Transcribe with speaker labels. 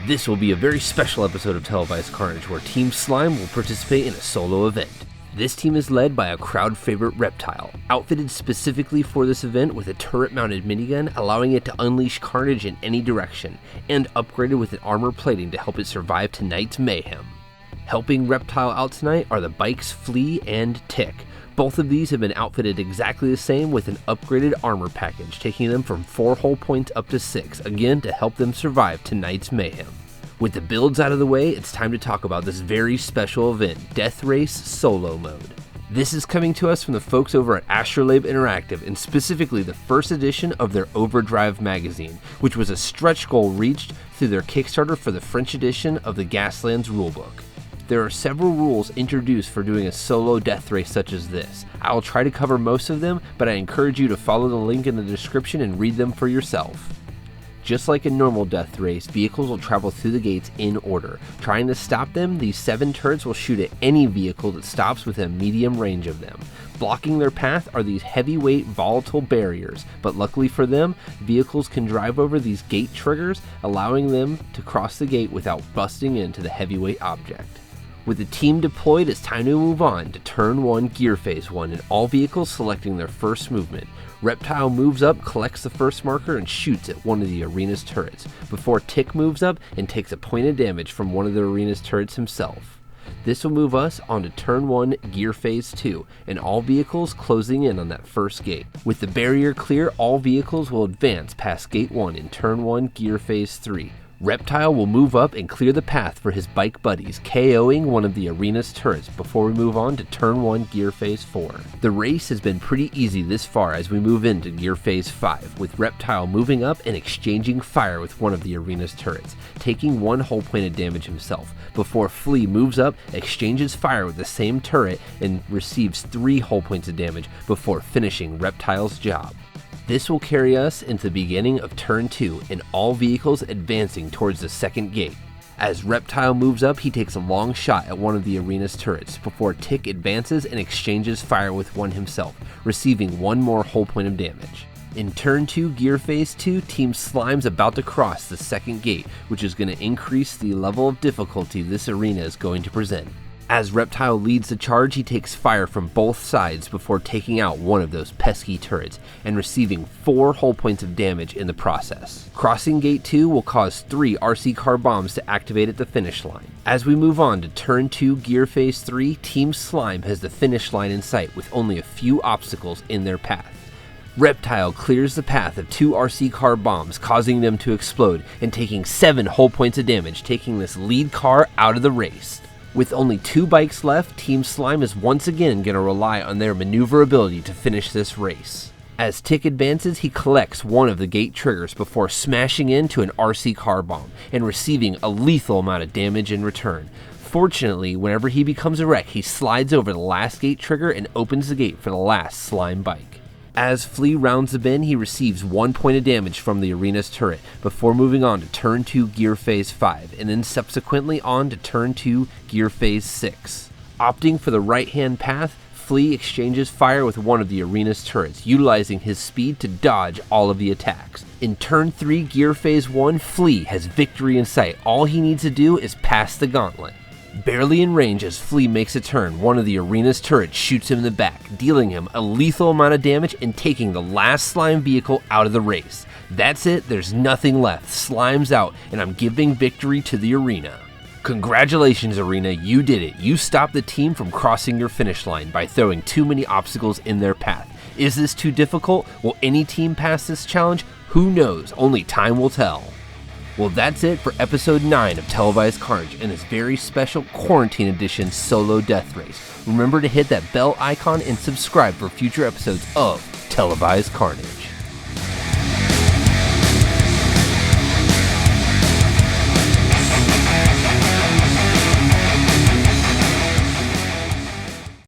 Speaker 1: This will be a very special episode of Televised Carnage where Team Slime will participate in a solo event. This team is led by a crowd favorite Reptile, outfitted specifically for this event with a turret-mounted minigun allowing it to unleash carnage in any direction, and upgraded with an armor plating to help it survive tonight's mayhem. Helping Reptile out tonight are the bikes Flea and Tick. Both of these have been outfitted exactly the same with an upgraded armor package, taking them from 4 hull points up to 6, again to help them survive tonight's mayhem. With the builds out of the way, it's time to talk about this very special event, Death Race Solo Mode. This is coming to us from the folks over at Astrolabe Interactive, and specifically the first edition of their Overdrive magazine, which was a stretch goal reached through their Kickstarter for the French edition of the Gaslands rulebook. There are several rules introduced for doing a solo death race such as this. I will try to cover most of them, but I encourage you to follow the link in the description and read them for yourself. Just like a normal death race, vehicles will travel through the gates in order. Trying to stop them, these 7 turrets will shoot at any vehicle that stops within a medium range of them. Blocking their path are these heavyweight volatile barriers, but luckily for them, vehicles can drive over these gate triggers, allowing them to cross the gate without busting into the heavyweight object. With the team deployed, it's time to move on to Turn 1 Gear Phase 1 and all vehicles selecting their first movement. Reptile moves up, collects the first marker, and shoots at one of the arena's turrets, before Tick moves up and takes a point of damage from one of the arena's turrets himself. This will move us on to Turn 1 Gear Phase 2, and all vehicles closing in on that first gate. With the barrier clear, all vehicles will advance past Gate 1 in Turn 1 Gear Phase 3. Reptile will move up and clear the path for his bike buddies, KOing one of the arena's turrets before we move on to Turn 1 Gear Phase 4. The race has been pretty easy this far as we move into Gear Phase 5, with Reptile moving up and exchanging fire with one of the arena's turrets, taking 1 hull point of damage himself, before Flea moves up, exchanges fire with the same turret, and receives 3 hull points of damage before finishing Reptile's job. This will carry us into the beginning of Turn 2 and all vehicles advancing towards the second gate. As Reptile moves up, he takes a long shot at one of the arena's turrets before Tick advances and exchanges fire with one himself, receiving 1 more hull point of damage. In Turn 2 Gear Phase 2, Team Slime's about to cross the second gate, which is going to increase the level of difficulty this arena is going to present. As Reptile leads the charge, he takes fire from both sides before taking out one of those pesky turrets and receiving 4 hull points of damage in the process. Crossing Gate 2 will cause 3 RC car bombs to activate at the finish line. As we move on to Turn 2 Gear Phase 3, Team Slime has the finish line in sight with only a few obstacles in their path. Reptile clears the path of 2 RC car bombs, causing them to explode and taking 7 hull points of damage, taking this lead car out of the race. With only 2 bikes left, Team Slime is once again going to rely on their maneuverability to finish this race. As Tick advances, he collects one of the gate triggers before smashing into an RC car bomb and receiving a lethal amount of damage in return. Fortunately, whenever he becomes a wreck, he slides over the last gate trigger and opens the gate for the last Slime bike. As Flea rounds the bend, he receives 1 point of damage from the arena's turret before moving on to Turn 2 Gear Phase 5 and then subsequently on to Turn 2 Gear Phase 6. Opting for the right-hand path, Flea exchanges fire with one of the arena's turrets, utilizing his speed to dodge all of the attacks. In Turn 3 Gear Phase 1, Flea has victory in sight. All he needs to do is pass the gauntlet. Barely in range as Flea makes a turn, one of the arena's turrets shoots him in the back, dealing him a lethal amount of damage and taking the last Slime vehicle out of the race. That's it, there's nothing left. Slime's out, and I'm giving victory to the arena. Congratulations, Arena, you did it. You stopped the team from crossing your finish line by throwing too many obstacles in their path. Is this too difficult? Will any team pass this challenge? Who knows? Only time will tell. Well, that's it for episode 9 of Televised Carnage and this very special Quarantine Edition solo death race. Remember to hit that bell icon and subscribe for future episodes of Televised Carnage.